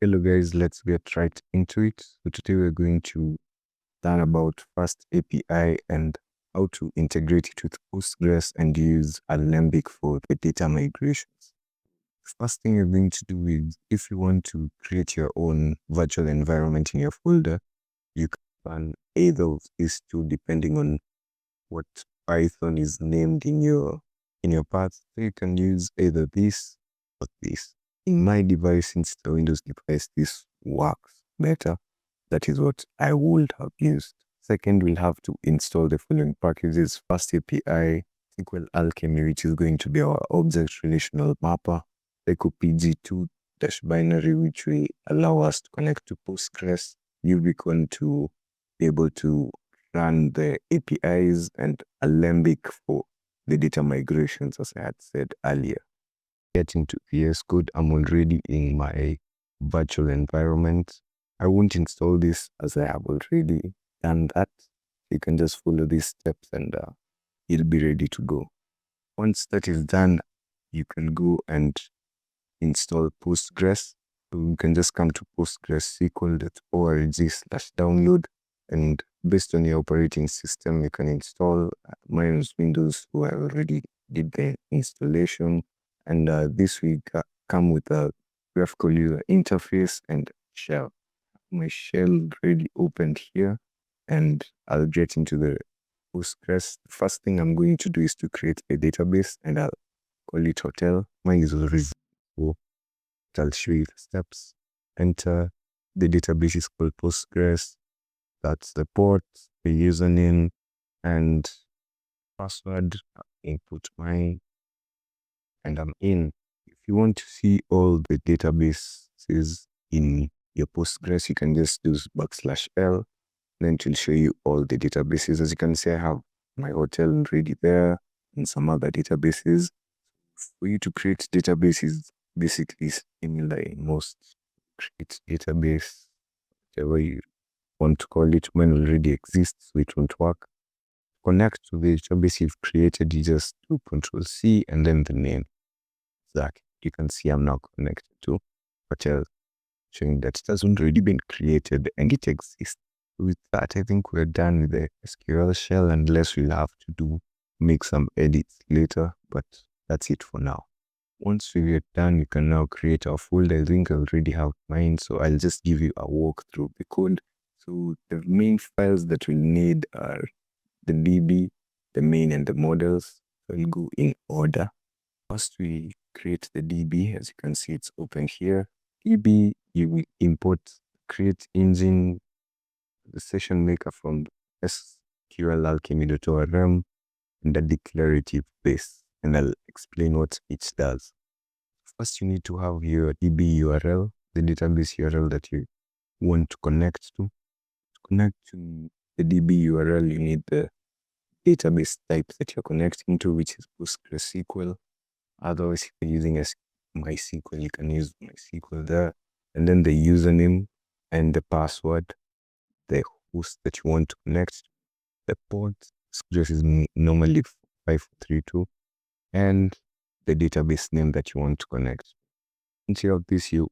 Hello guys, let's get right into it. So today we're going to learn about FastAPI and how to integrate it with Postgres and use Alembic for the data migrations. The first thing you're going to do is, if you want to create your own virtual environment in your folder, you can run either of these two depending on what Python is named in your path. So you can use either this or this. In my device, since the Windows device, this works better. That is what I would have used. Second, we'll have to install the following packages: FastAPI, SQL Alchemy, which is going to be our object relational mapper, EcoPG2-binary, which will allow us to connect to Postgres, Ubicon to be able to run the APIs, and Alembic for the data migrations, as I had said earlier. Getting to VS Code, I'm already in my virtual environment. I won't install this as I have already done that. You can just follow these steps and you'll be ready to go. Once that is done, you can go and install Postgres. So you can just come to postgresql.org/download, and based on your operating system, you can install. Mine is Windows, so I already did the installation. And this will come with a graphical user interface and shell. My shell already opened here, and I'll get into the Postgres. The first thing I'm going to do is to create a database, and I'll call it hotel. Mine is already full. I'll show you the steps. Enter. The database is called Postgres. That's the port, the username, and password. Input mine, and I'm in. If you want to see all the databases in your Postgres, you can just use \L, then it will show you all the databases. As you can see, I have my hotel already there and some other databases. For you to create databases, basically similar in most. Create database, whatever you want to call it, when already exists, so it won't work. Connect to the database you've created, you just do Control-C and then the name. Exactly. You can see I'm now connected to hotel, showing that it has already been created and it exists. With that, I think we're done with the SQL shell, unless we'll have to make some edits later, but that's it for now. Once we get done, you can now create our folder. I think I already have mine, so I'll just give you a walk through the code. So the main files that we'll need are the DB, the main, and the models. So I'll go in order. First, we create the DB. As you can see, it's open here. DB, you will import, create engine, the session maker from SQLAlchemy.orm, and the declarative base. And I'll explain what each does. First, you need to have your DB URL, the database URL that you want to connect to. To connect to the DB URL, you need the database type that you're connecting to, which is PostgreSQL. Otherwise, if you're using MySQL, you can use MySQL there. And then the username and the password, the host that you want to connect to, the port, address is normally 532, and the database name that you want to connect. Instead of this, you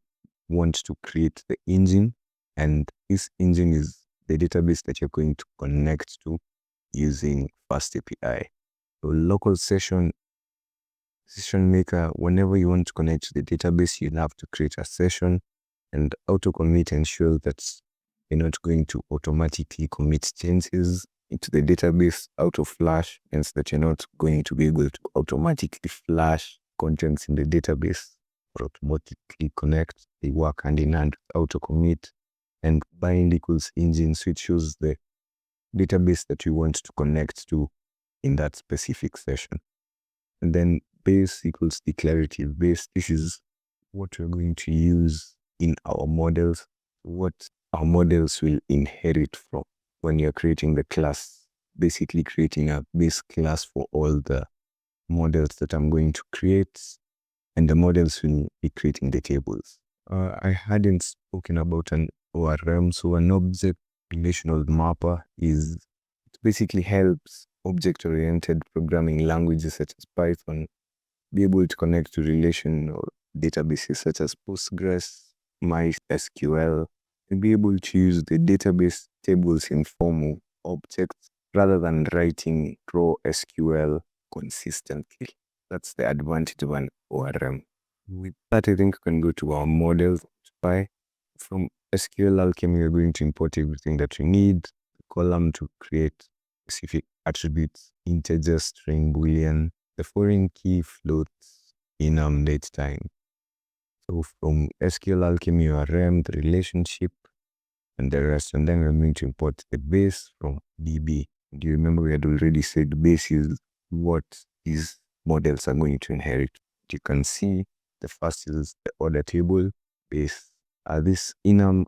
want to create the engine, and this engine is the database that you're going to connect to using FastAPI. So local session maker, whenever you want to connect to the database, you'll have to create a session, and auto commit ensures that you're not going to automatically commit changes into the database out of flash, and so that you're not going to be able to automatically flash contents in the database or automatically connect. They work hand in hand with auto commit, and bind equals engine, so it shows the database that you want to connect to in that specific session. And then base equals declarative base. This is what we're going to use in our models, what our models will inherit from when you're creating the class, basically creating a base class for all the models that I'm going to create, and the models will be creating the tables. I hadn't spoken about an ORM, so an object relational mapper it basically helps object-oriented programming languages such as Python be able to connect to relational databases such as Postgres, MySQL, and be able to use the database tables in form of objects rather than writing raw SQL consistently. That's the advantage of an ORM. With that, I think we can go to our models. From SQL Alchemy, we're going to import everything that we need. The column to create specific attributes, integer, string, boolean, the foreign key, floats, enum, date time. So from SQL Alchemy ORM, the relationship, and the rest. And then we're going to import the base from DB. Do you remember we had already said base is what these models are going to inherit? You can see the first is the order table base. This enum,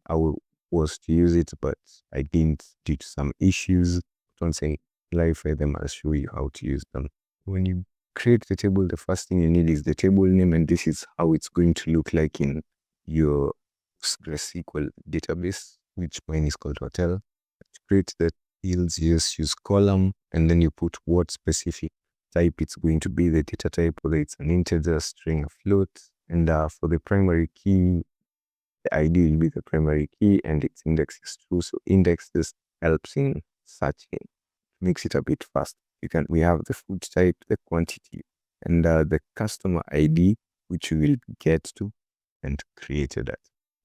was to use it, but I didn't due to some issues. Once I clarify them, I'll show you how to use them. When you create the table, the first thing you need is the table name, and this is how it's going to look like in your PostgreSQL database, which mine is called hotel. To create the fields, you just use column, and then you put what specific type it's going to be, the data type, whether it's an integer, string, or float. And for the primary key, the ID will be the primary key, and its index is true. So indexes helps in searching, makes it a bit fast. We have the food type, the quantity, and the customer ID, which we will get to and created that.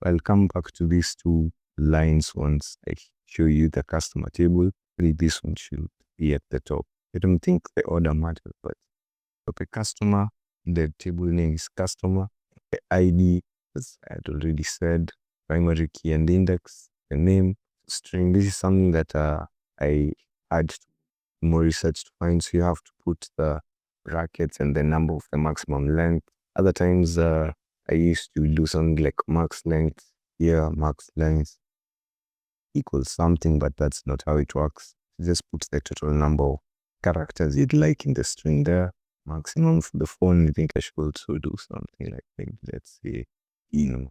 I'll come back to these two lines once I show you the customer table. This one should be at the top. I don't think the order matters, but for the customer, the table name is customer. The ID, as I had already said, primary key and index, the name, string. This is something that I had more research to find. So you have to put the brackets and the number of the maximum length. Other times, I used to do something like max length here, max length equals something, but that's not how it works. You just put the total number of characters you'd like in the string there. Maximum for the phone, I think I should also do something like, maybe let's say, and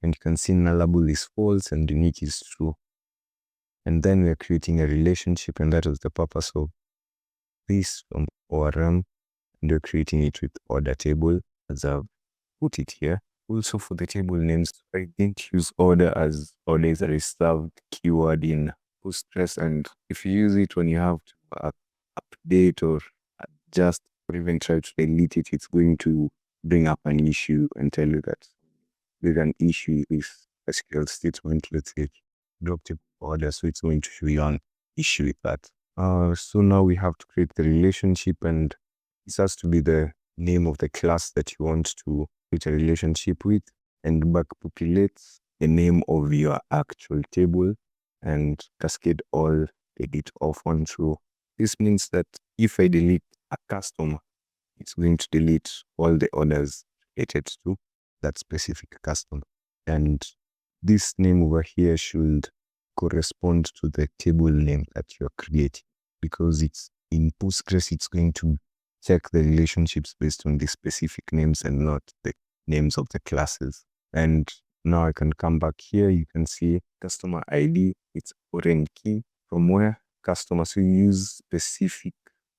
you can see nullable is false and unique is true. And then we're creating a relationship, and that was the purpose of this from ORM, and we're creating it with order table, as I've put it here. Also for the table names, I didn't use order as order is a reserved keyword in Postgres, and if you use it when you have to update or adjust or even try to delete it, it's going to bring up an issue and tell you that there's an issue with SQL statement. Let's say drop table order, so it's going to show you an issue with that. So now we have to create the relationship, and this has to be the name of the class that you want to create a relationship with, and backpopulate the name of your actual table and cascade all edit off on true. This means that if I delete a customer, it's going to delete all the orders related to that specific customer. And this name over here should correspond to the table name that you're creating, because it's in Postgres, it's going to check the relationships based on the specific names and not the names of the classes. And now I can come back here. You can see customer ID, it's foreign key from where customer. So you use specific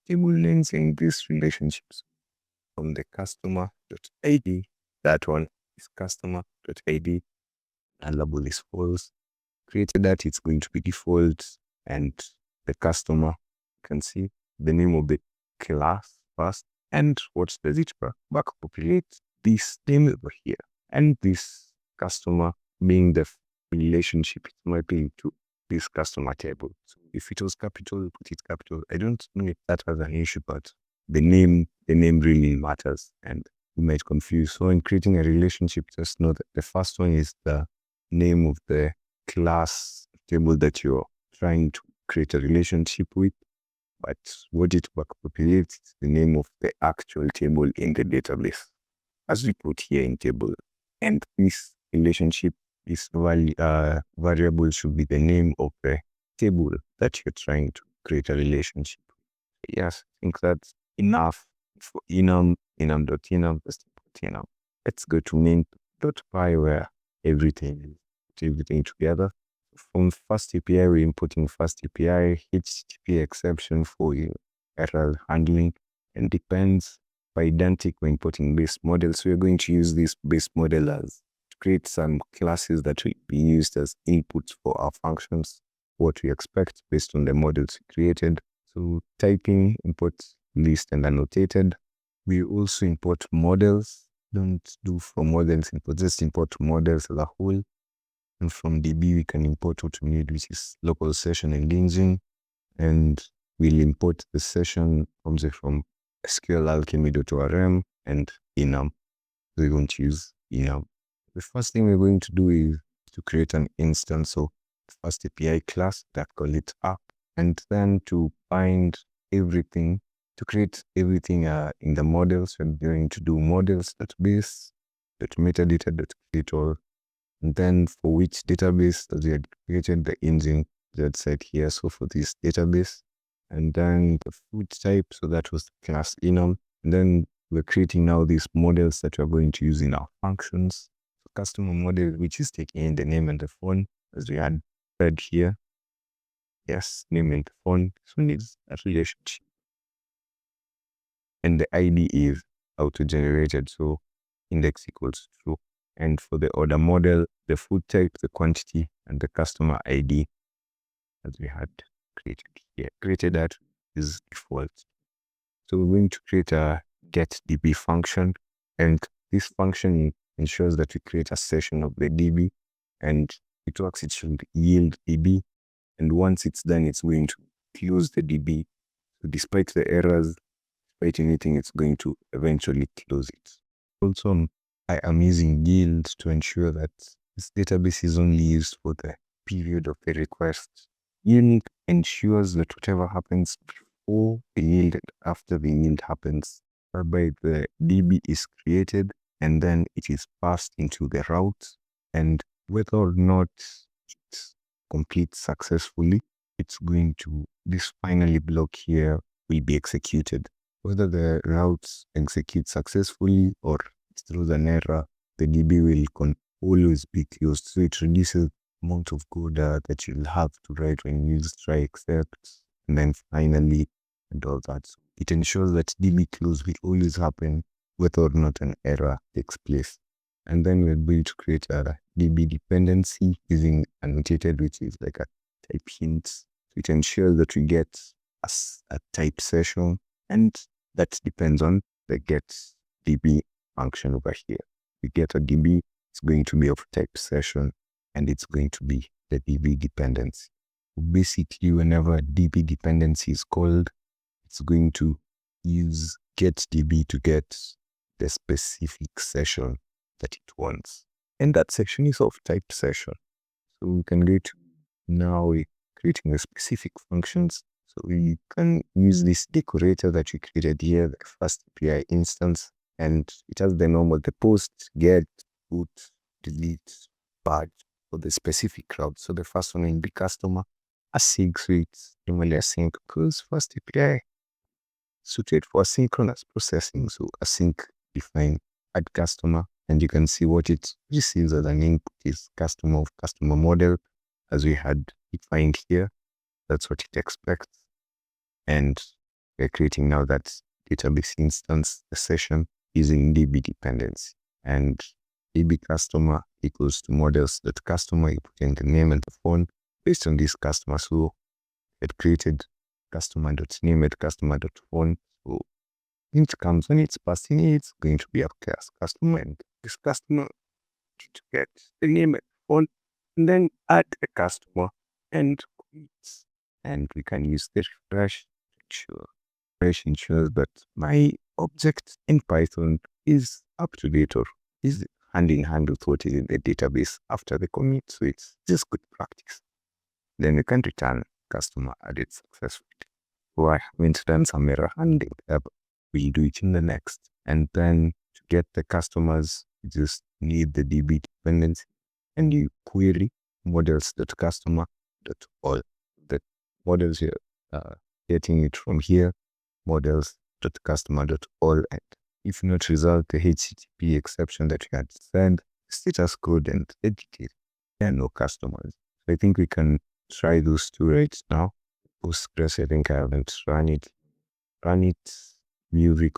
table names in these relationships from the customer.id. That one is customer.id. Nullable is false. Created that, it's going to be default, and the customer, you can see the name of the class first, and what does it backpopulate this name over here, and this customer being the relationship, it might be into this customer table. So if it was capital, put it capital. I don't know if that was an issue, but the name really matters, and you might confuse. So in creating a relationship, just know that the first one is the name of the class table that you're trying to create a relationship with, but what it backpopulates is the name of the actual table in the database, as we put here in table. And this relationship, this variable should be the name of the table that you're trying to create a relationship with. Yes, I think that's enough for enum.enum. Let's go to main.py, where everything together. From FastAPI, we're importing FastAPI, HTTP exception for error handling, and depends. For identic, we're importing base model. So we're going to use this base model as create some classes that will be used as inputs for our functions, what we expect based on the models we created. So typing, import list and annotated. We also import models. Don't do for models import, just import models as a whole. And from DB, we can import what we need, which is local session and engine. And we'll import the session from SQL alchemy.orm and enum. We're going to use enum. The first thing we're going to do is to create an instance of FastAPI class that call it app, and then to bind everything, to create everything in the models. We're going to do models.base, .metadata.create all, and then for which database that we had created the engine that said here. So for this database, and then the food type, so that was the class enum, and then we're creating now these models that we're going to use in our functions. So customer model, which is taking in the name and the phone, as we had read here. Yes, name and the phone. This one is a relationship. And the ID is auto-generated, so index equals true. And for the order model, the food type, the quantity, and the customer ID, as we had created here. Created that is default. So we're going to create a getDB function, and this function ensures that we create a session of the DB, and it works, it should yield DB, and once it's done, it's going to close the DB. So despite the errors, despite anything, it's going to eventually close it. Also, I am using yield to ensure that this database is only used for the period of the request. Yield ensures that whatever happens before the yield and after the yield happens, whereby the DB is created and then it is passed into the route, and whether or not it completes successfully, it's going to, this finally block here will be executed. Whether the routes execute successfully or it throws an error, the DB will always be closed. So it reduces the amount of code that you'll have to write when you use try except and then finally and all that. So it ensures that DB close will always happen whether or not an error takes place. And then we're going to create a DB dependency using annotated, which is like a type hint. So it ensures that we get a type session, and that depends on the getDB function over here. We get a DB, it's going to be of type session, and it's going to be the DB dependency. Basically, whenever DB dependency is called, it's going to use getDB to get the specific session that it wants. And that section is of type session. So we can go to now we're creating the specific functions. So we can use this decorator that we created here, the FastAPI instance, and it has the normal, the post, get, put, delete, badge for the specific route. So the first one will be customer, async, so it's normally async because FastAPI suited for asynchronous processing. So async define add customer, and you can see what it receives as an input is customer of customer model, as we had defined here. That's what it expects. And we're creating now that database instance, the session using DB dependency. And DB customer equals to models.customer, you put in the name and the phone based on this customer. So it created customer.name and customer.phone. So it comes when it's passing, it's going to be a class customer, and this customer to get the name and phone, and then add a customer and quit. And we can use the refresh to ensures that my object in Python is up to date or is hand in hand with what is in the database after the commit. So it's just good practice. Then you can return customer added successfully. So I haven't done some error handling. We'll do it in the next. And then to get the customers, you just need the DB dependency and you query models.customer.all. The models here, getting it from here, models.customer.all, and if not resolve the HTTP exception that we had sent, status code and edit it. There are no customers. So I think we can try those two right now. Postgres, I think I haven't run it. Music.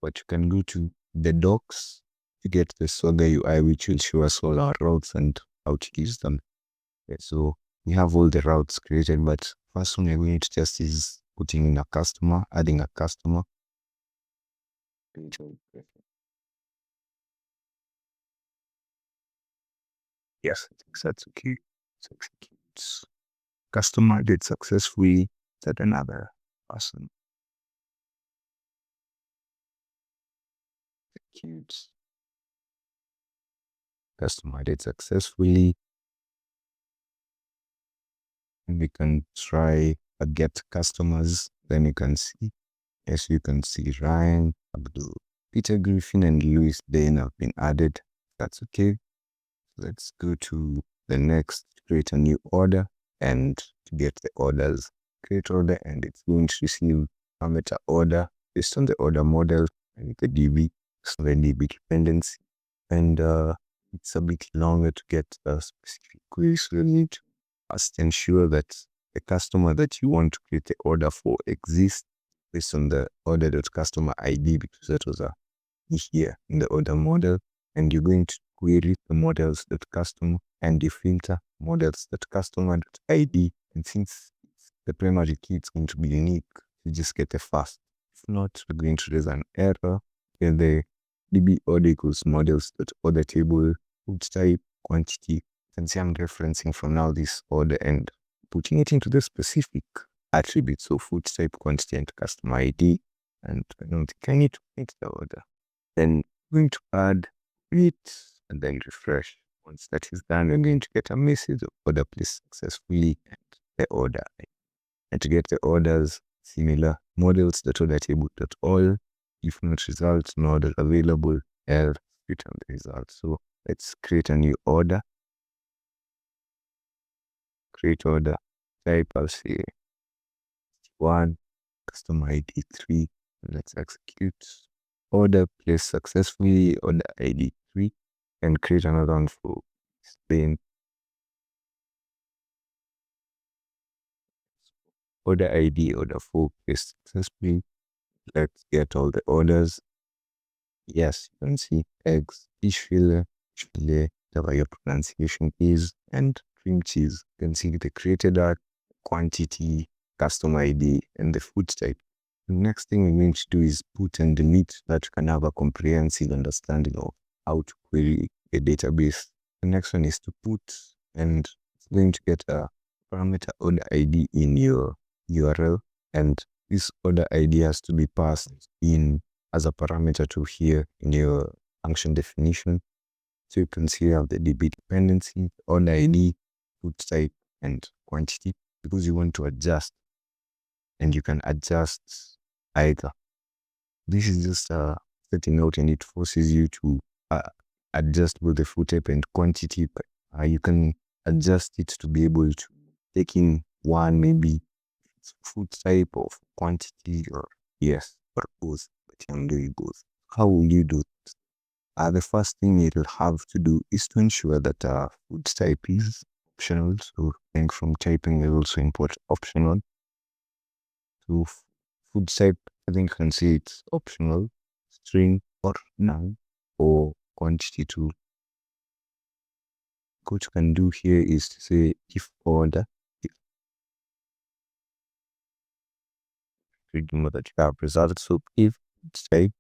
But you can go to the docs to get the SwaggerUI, which will show us all our routes and how to use them. So we have all the routes created, but first one we're going to just is putting in a customer, adding a customer. Yes, I think that's okay. So executes. Customer did successfully. Set another person. Executes. Customer did successfully. And we can try a get customers. Then you can see, yes, you can see Ryan, Abdul, Peter Griffin, and Louis Dane have been added. That's okay. Let's go to the next, create a new order, and to get the orders, create order, and it's going to receive parameter order based on the order model and the DB, so the DB dependency. And it's a bit longer to get a specific query, so you need to first ensure that the customer that you want to create the order for exists based on the order.customer ID, because that was a here in the order model, and you're going to query the models.customer and the filter models.customer.id. And since the primary key is going to be unique, you just get a first. If not, we're going to raise an error where the db order equals models.order table, food type, quantity. You can see I'm referencing from now this order and putting it into the specific attributes, so food type, quantity, and customer ID. And I don't think I need to make the order. Then we're going to add it and then refresh. Once that is done, we're going to get a message of order placed successfully and the order. And to get the orders, similar models.order table.all. If not results, no order available, else return the results. So let's create a new order. Create order. Type, I'll say 1, customer ID 3. Let's execute. Order placed successfully, order ID 3, and create another one for Spain. Order ID, order 4 placed successfully. Let's get all the orders. Yes, you can see eggs, fish fillet, whatever your pronunciation is, and cream cheese. You can see the created art, quantity, customer ID, and the food type. The next thing we're going to do is put and delete that you can have a comprehensive understanding of how to query a database. The next one is to put, and it's going to get a parameter order ID in your URL, and this order ID has to be passed in as a parameter to here in your function definition. So you can see you have the DB dependency, order ID, food type, and quantity, because you want to adjust, and you can adjust either. This is just setting out, and it forces you to adjust both the food type and quantity. But you can adjust it to be able to take in one, maybe it's food type or quantity, or yes, or both. But I'm doing both. How will you do it? The first thing you'll have to do is to ensure that food type is optional. So think from typing is also import optional. So food type, I think you can see it's optional, string or none, or quantity too. What you can do here is to say if order, if remember that you have results. So if type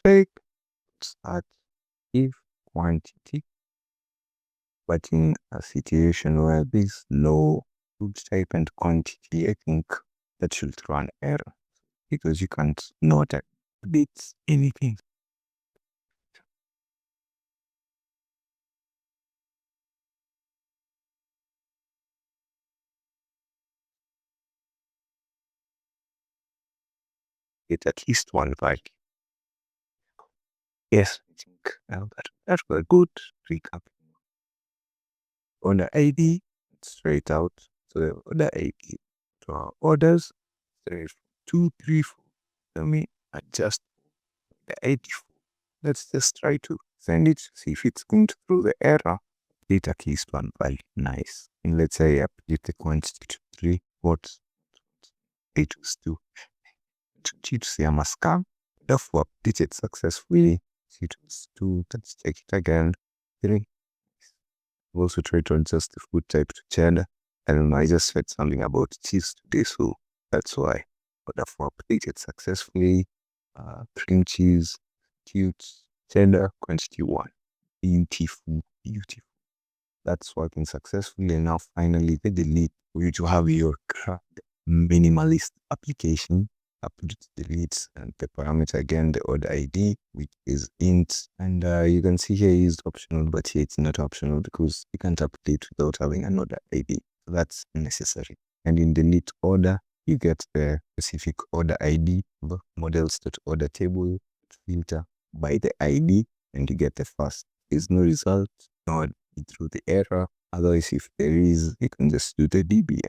type start if quantity, but in a situation where there's no food type and quantity, I think that should throw an error, because you can't not update anything. It's at least one value. Yes, I think that was a good recap. Order ID, straight out. So the order ID to our orders, 2, 3, 4. Let me adjust the ID. Let's just try to send it, see if it's going to throw the error. data keys to one value. Nice. And let's say I update the quantity to 3. What? It was 2. To say I'm a scam. Therefore, updated successfully. It was 2. Let's check it again. 3. Also try to adjust the food type to cheddar. And I just said something about cheese today, so that's why. But therefore, updated successfully. Cream cheese, cute, cheddar, quantity 1. Beautiful, beautiful. That's working successfully. And now finally the delete for you to have your CRUD minimalist application. Update, delete, and the parameter again, the order ID, which is int. And you can see here is optional, but here it's not optional because you can't update without having an order ID. So that's necessary. And in delete order, you get the specific order ID, models.order table, filter by the ID, and you get the first. There's no result, no through the error. Otherwise, if there is, you can just do the DB.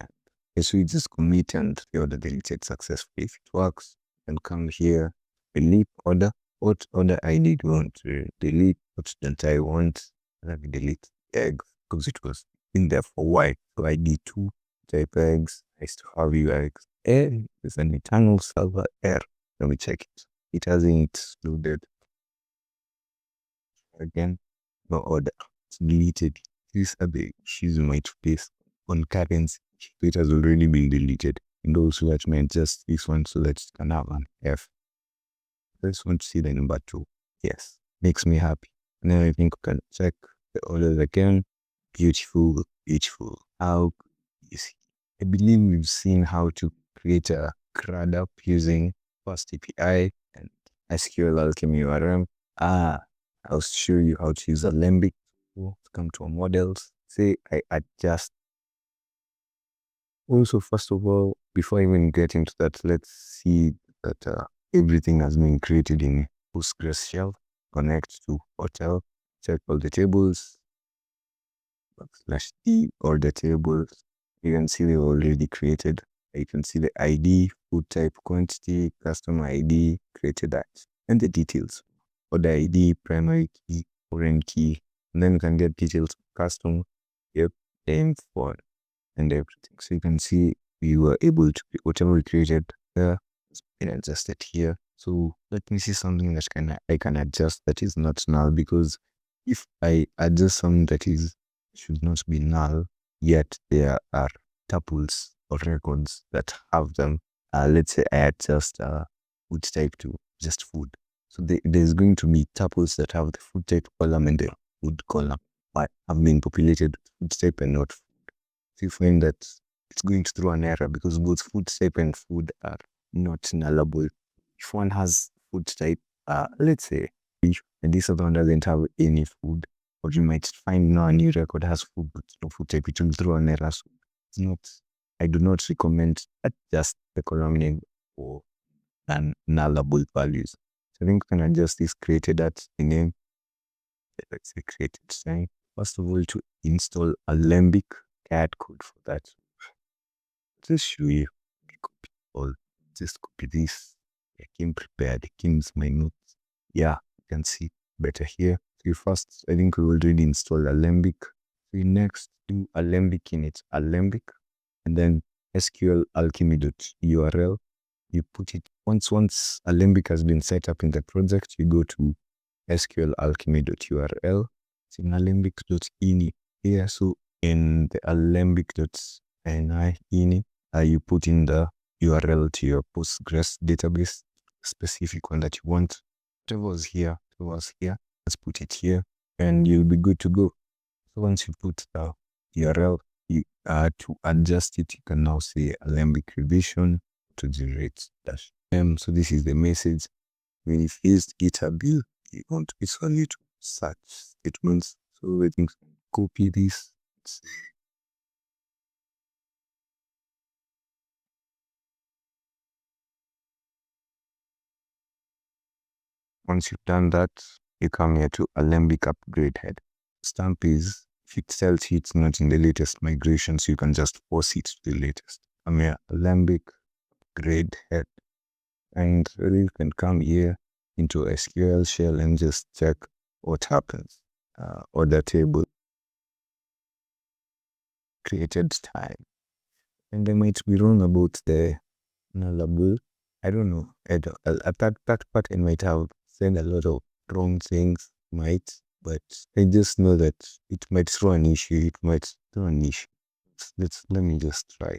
So you just commit and the order deleted successfully. If it works, then come here, delete order. What order ID do you want to delete? What don't I want? Let me delete egg because it was in there for Y. So ID 2 type eggs. Nice to have you eggs. And there's an internal server error. Let me check it. It hasn't loaded again. No order. It's deleted. These are the issues you might face on currency. So it has already been deleted. And also let me adjust this one so that it can have an F. I just want to see the number 2. Yes, makes me happy. And then I think we can check the orders again. Beautiful, beautiful. How easy. I believe we've seen how to create a CRUD app using FastAPI and SQL Alchemy URM. I'll show you how to use Alembic to come to our models. Say I adjust. Also, first of all, before I even get into that, let's see that everything has been created in Postgres shell. Connect to hotel, check all the tables, /d, all the tables. You can see they're already created. You can see the ID, food type, quantity, customer ID, created that, and the details. Order ID, primary key, foreign key, and then you can get details of customer, yep, name, for and everything. So you can see we were able to whatever we created there, and adjust it here. So let me see something that I can adjust that is not null, because if I adjust something that should not be null, yet there are tuples or records that have them. Let's say I adjust food type to just food. So there's going to be tuples that have the food type column and the food column, but have been populated with food type and not food. So you find that it's going to throw an error because both food type and food are not nullable. If one has food type, let's say fish, and this other one doesn't have any food, or you might find now a new record has food but no food type, it will throw an error. So it's not, I do not recommend adjust the column name for nullable values. So I think we can adjust this created at the name. Let's say created sign. First of all, to install Alembic CAD code for that. Just show you. Copy all. Just copy this. I came prepared. I came with my notes. Yeah, you can see better here. So first, I think we already installed Alembic. We next do Alembic in its Alembic, and then SQL alchemy.url. You put it once Alembic has been set up in the project, you go to SQL alchemy.url. It's in alembic.ini here. So in the alembic.ini, you put in the URL to your Postgres database, specific one that you want. Whatever was here, let's put it here, and you'll be good to go. So once you put the URL, to adjust it, you can now say Alembic revision to generate -m. So this is the message. When you faced GitHub build, you want it's only to search statements. So we can copy this. Once you've done that, you come here to Alembic upgrade head. Stamp is, if it tells you it's not in the latest migration, so you can just force it to the latest. Come here, Alembic upgrade head. And really you can come here into SQL shell and just check what happens. Order table. created time. And I might be wrong about the nullable. I don't know. At that part, I might have said a lot of wrong things, but I just know that it might throw an issue. It might throw an issue. Let me just try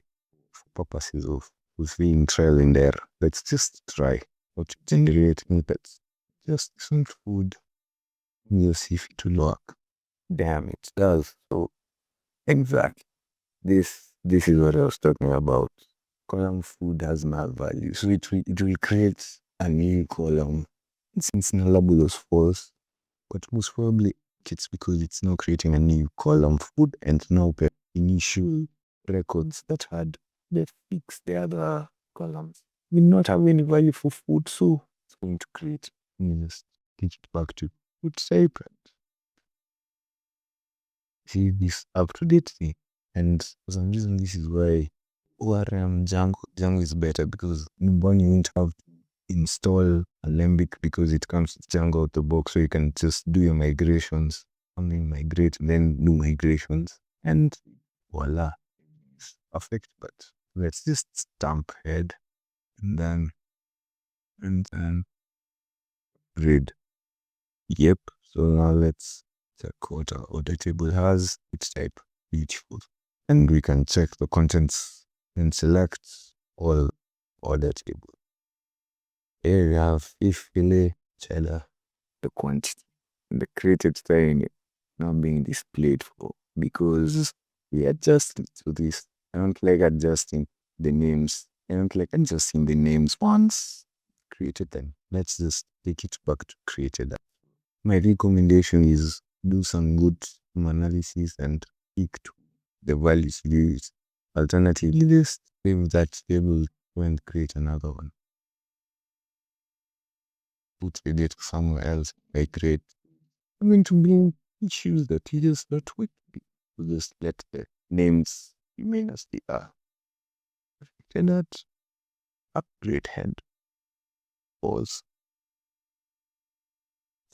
for purposes of being trial and error. Let's just try how to generate snippets. Just some food. We'll see if it will work. Damn, it does. So exactly. This is what I was talking about. Column food has null value. So it will create a new column. Since nullable was false, but most probably it's because it's now creating a new column food and now the initial records that had the fix the other columns will not have any value for food. So it's going to create, let me just take it back to food separate. See this up to date thing. And for some reason, this is why ORM Django is better, because one, you won't have to install Alembic because it comes with Django out the box, so you can just do your migrations, migrate, then do migrations, and voila, it's perfect. But let's just stamp head and then read. Yep. So now let's check what our order table has, which type. Beautiful. And we can check the contents and select all order table. Here we have beef, filet, cheddar, the quantity, and the created time now being displayed for, because we adjusted to this. I don't like adjusting the names. I don't like adjusting the names once created them. Let's just take it back to created. My recommendation is do some good analysis and pick the values you use. Alternatively, just save that table and create another one. Put the data somewhere else. Migrate. I'm going to bring issues that you just not with. Just let the names remain as they are. And that upgrade head. Pause.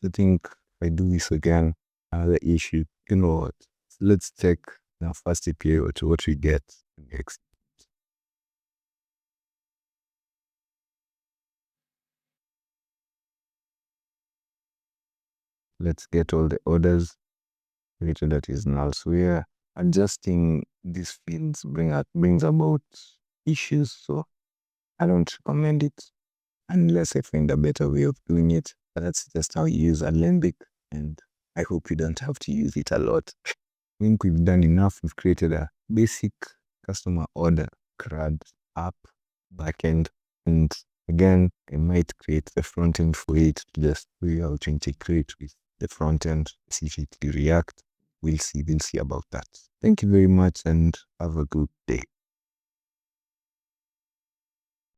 I think if I do this again, another issue. You know what? So let's check now FastAPI to what we get next. Let's get all the orders created that is null. So we are adjusting these fields brings about issues. So I don't recommend it unless I find a better way of doing it. But that's just how you use Alembic, and I hope you don't have to use it a lot. I think we've done enough. We've created a basic customer order CRUD app backend, and again, I might create the front end for it to just figure out to integrate with the front end, specifically React. We'll see about that. Thank you very much and have a good day.